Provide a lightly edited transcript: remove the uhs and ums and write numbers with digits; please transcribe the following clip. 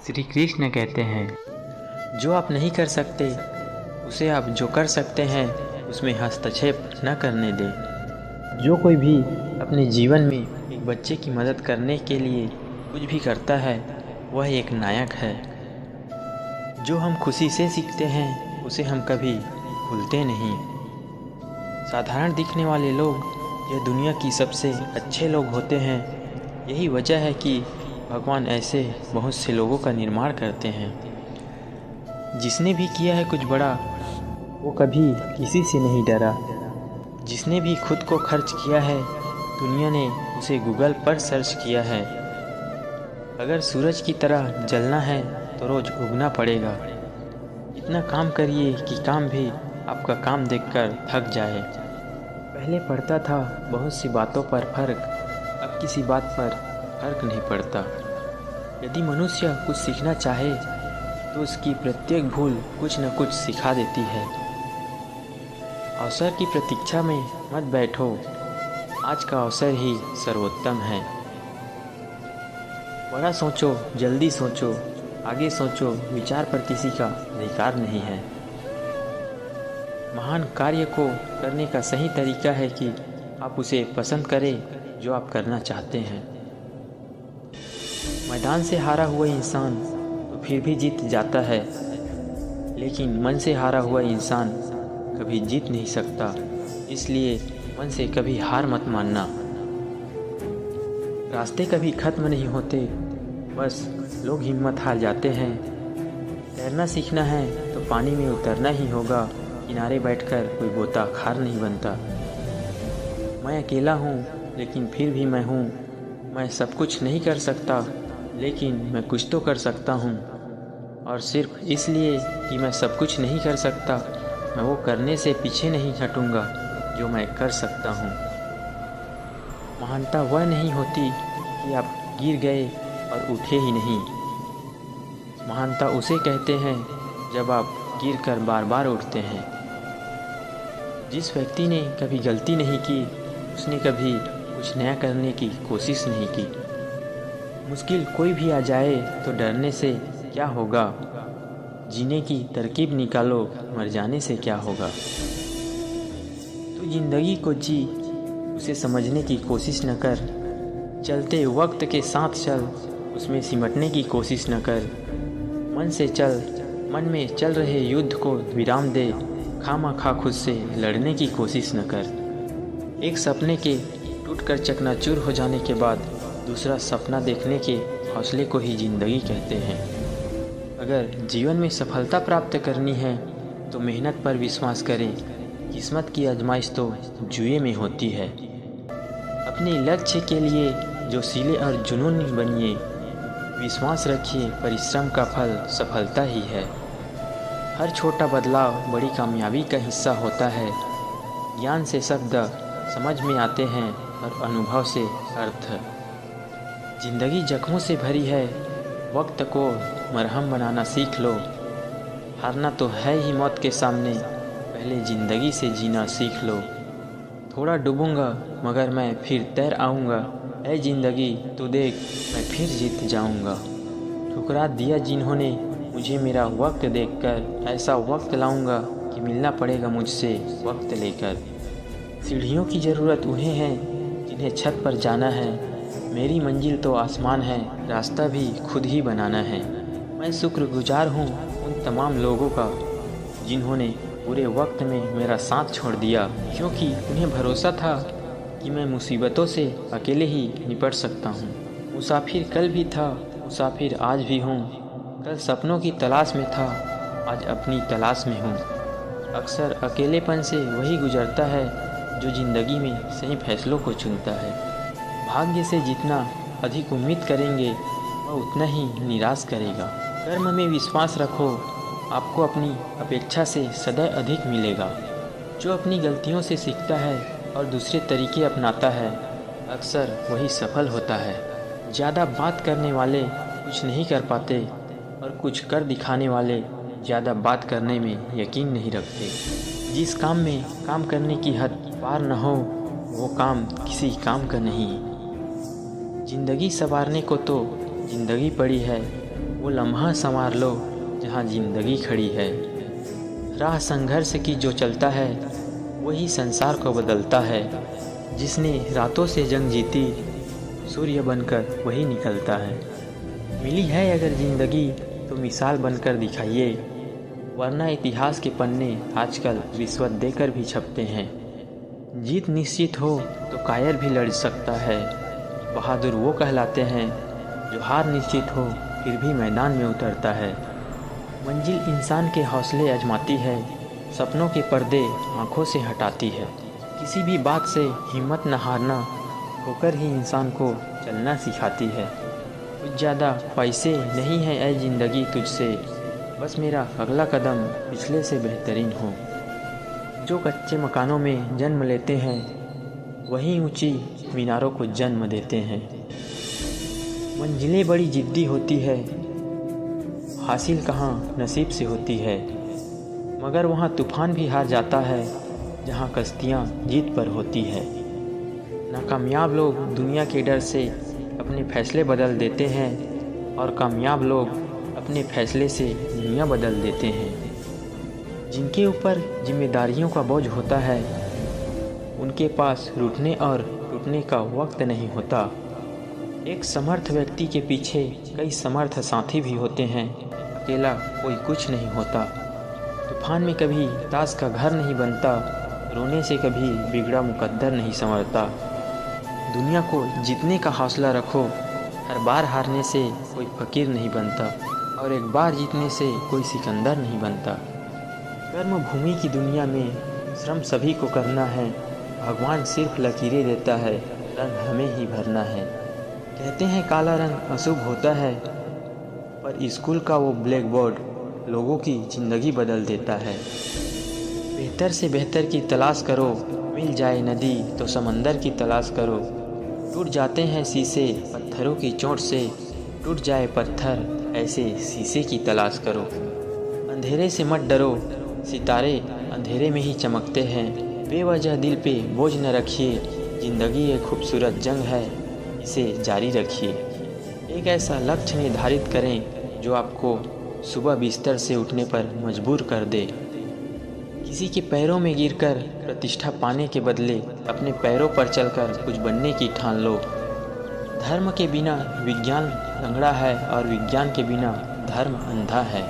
श्री कृष्ण कहते हैं, जो आप नहीं कर सकते उसे आप जो कर सकते हैं उसमें हस्तक्षेप न करने दें। जो कोई भी अपने जीवन में एक बच्चे की मदद करने के लिए कुछ भी करता है वह एक नायक है। जो हम खुशी से सीखते हैं उसे हम कभी भूलते नहीं। साधारण दिखने वाले लोग यह दुनिया की सबसे अच्छे लोग होते हैं। यही वजह है कि भगवान ऐसे बहुत से लोगों का निर्माण करते हैं। जिसने भी किया है कुछ बड़ा वो कभी किसी से नहीं डरा। जिसने भी खुद को खर्च किया है दुनिया ने उसे गूगल पर सर्च किया है। अगर सूरज की तरह जलना है तो रोज़ उगना पड़ेगा। इतना काम करिए कि काम भी आपका काम देखकर थक जाए। पहले पड़ता था बहुत सी बातों पर फर्क, अब किसी बात पर फर्क नहीं पड़ता। यदि मनुष्य कुछ सीखना चाहे तो उसकी प्रत्येक भूल कुछ न कुछ सिखा देती है। अवसर की प्रतीक्षा में मत बैठो, आज का अवसर ही सर्वोत्तम है। बड़ा सोचो, जल्दी सोचो, आगे सोचो, विचार पर किसी का अधिकार नहीं है। महान कार्य को करने का सही तरीका है कि आप उसे पसंद करें जो आप करना चाहते हैं। मैदान से हारा हुआ इंसान तो फिर भी जीत जाता है, लेकिन मन से हारा हुआ इंसान कभी जीत नहीं सकता। इसलिए मन से कभी हार मत मानना। रास्ते कभी ख़त्म नहीं होते, बस लोग हिम्मत हार जाते हैं। तैरना सीखना है तो पानी में उतरना ही होगा, किनारे बैठकर कोई गोताखोर नहीं बनता। मैं अकेला हूँ लेकिन फिर भी मैं हूँ। मैं सब कुछ नहीं कर सकता लेकिन मैं कुछ तो कर सकता हूँ। और सिर्फ इसलिए कि मैं सब कुछ नहीं कर सकता, मैं वो करने से पीछे नहीं हटूँगा जो मैं कर सकता हूँ। महानता वह नहीं होती कि आप गिर गए और उठे ही नहीं। महानता उसे कहते हैं जब आप गिरकर बार बार उठते हैं। जिस व्यक्ति ने कभी गलती नहीं की उसने कभी कुछ नया करने की कोशिश नहीं की। मुश्किल कोई भी आ जाए तो डरने से क्या होगा, जीने की तरकीब निकालो, मर जाने से क्या होगा। तो जिंदगी को जी, उसे समझने की कोशिश न कर। चलते वक्त के साथ चल, उसमें सिमटने की कोशिश न कर। मन से चल, मन में चल रहे युद्ध को विराम दे। खामखा खुद से लड़ने की कोशिश न कर। एक सपने के टूटकर चकनाचूर हो जाने के बाद दूसरा सपना देखने के हौसले को ही ज़िंदगी कहते हैं। अगर जीवन में सफलता प्राप्त करनी है तो मेहनत पर विश्वास करें। किस्मत की आजमाइश तो जुए में होती है। अपने लक्ष्य के लिए जोशीले और जुनूनी बनिए। विश्वास रखिए, परिश्रम का फल सफलता ही है। हर छोटा बदलाव बड़ी कामयाबी का हिस्सा होता है। ज्ञान से शब्द समझ में आते हैं और अनुभव से अर्थ। जिंदगी जख्मों से भरी है, वक्त को मरहम बनाना सीख लो। हारना तो है ही मौत के सामने, पहले ज़िंदगी से जीना सीख लो। थोड़ा डूबूंगा मगर मैं फिर तैर आऊँगा। ऐ ज़िंदगी तू देख, मैं फिर जीत जाऊँगा। ठुकरा दिया जिन्होंने मुझे मेरा वक्त देखकर, ऐसा वक्त लाऊंगा कि मिलना पड़ेगा मुझसे वक्त लेकर। सीढ़ियों की ज़रूरत उन्हें है जिन्हें छत पर जाना है। मेरी मंजिल तो आसमान है, रास्ता भी खुद ही बनाना है। मैं शुक्रगुजार हूँ उन तमाम लोगों का जिन्होंने बुरे वक्त में मेरा साथ छोड़ दिया, क्योंकि उन्हें भरोसा था कि मैं मुसीबतों से अकेले ही निपट सकता हूँ। मुसाफिर कल भी था, मुसाफिर आज भी हूँ। कल सपनों की तलाश में था, आज अपनी तलाश में हूँ। अक्सर अकेलेपन से वही गुजरता है जो ज़िंदगी में सही फैसलों को चुनता है। भाग्य से जितना अधिक उम्मीद करेंगे वह उतना ही निराश करेगा। कर्म में विश्वास रखो, आपको अपनी अपेक्षा से सदैव अधिक मिलेगा। जो अपनी गलतियों से सीखता है और दूसरे तरीके अपनाता है, अक्सर वही सफल होता है। ज़्यादा बात करने वाले कुछ नहीं कर पाते और कुछ कर दिखाने वाले ज़्यादा बात करने में यकीन नहीं रखते। जिस काम में काम करने की हद पार न हो वो काम किसी काम का नहीं। ज़िंदगी संवारने को तो ज़िंदगी पड़ी है, वो लम्हा संवार लो जहाँ जिंदगी खड़ी है। राह संघर्ष की जो चलता है वही संसार को बदलता है। जिसने रातों से जंग जीती सूर्य बनकर वही निकलता है। मिली है अगर ज़िंदगी तो मिसाल बनकर दिखाइए, वरना इतिहास के पन्ने आजकल रिश्वत देकर भी छपते हैं। जीत निश्चित हो तो कायर भी लड़ सकता है। बहादुर वो कहलाते हैं जो हार निश्चित हो फिर भी मैदान में उतरता है। मंजिल इंसान के हौसले आजमाती है, सपनों के पर्दे आँखों से हटाती है। किसी भी बात से हिम्मत न हारना होकर ही इंसान को चलना सिखाती है। कुछ ज़्यादा पैसे नहीं है ऐ ज़िंदगी तुझसे, बस मेरा अगला कदम पिछले से बेहतरीन हो। जो कच्चे मकानों में जन्म लेते हैं वहीं ऊंची मीनारों को जन्म देते हैं। मंजिलें बड़ी जिद्दी होती है, हासिल कहाँ नसीब से होती है, मगर वहाँ तूफान भी हार जाता है जहाँ कश्तियाँ जीत पर होती है। नाकामयाब लोग दुनिया के डर से अपने फैसले बदल देते हैं और कामयाब लोग अपने फैसले से दुनिया बदल देते हैं। जिनके ऊपर जिम्मेदारियों का बोझ होता है उनके पास रूठने और टूटने का वक्त नहीं होता। एक समर्थ व्यक्ति के पीछे कई समर्थ साथी भी होते हैं, अकेला कोई कुछ नहीं होता। तूफान में कभी ताश का घर नहीं बनता, रोने से कभी बिगड़ा मुकद्दर नहीं संवरता। दुनिया को जीतने का हौसला रखो, हर बार हारने से कोई फ़कीर नहीं बनता और एक बार जीतने से कोई सिकंदर नहीं बनता। कर्म भूमि की दुनिया में श्रम सभी को करना है, भगवान सिर्फ लकीरें देता है, रंग हमें ही भरना है। कहते हैं काला रंग अशुभ होता है, पर स्कूल का वो ब्लैक बोर्ड लोगों की ज़िंदगी बदल देता है। बेहतर से बेहतर की तलाश करो, मिल जाए नदी तो समंदर की तलाश करो। टूट जाते हैं शीशे पत्थरों की चोट से, टूट जाए पत्थर ऐसे शीशे की तलाश करो। अंधेरे से मत डरो, सितारे अंधेरे में ही चमकते हैं। बेवजह दिल पे बोझ न रखिए, ज़िंदगी एक खूबसूरत जंग है, इसे जारी रखिए। एक ऐसा लक्ष्य निर्धारित करें जो आपको सुबह बिस्तर से उठने पर मजबूर कर दे। किसी के पैरों में गिरकर प्रतिष्ठा पाने के बदले अपने पैरों पर चलकर कुछ बनने की ठान लो। धर्म के बिना विज्ञान लंगड़ा है और विज्ञान के बिना धर्म अंधा है।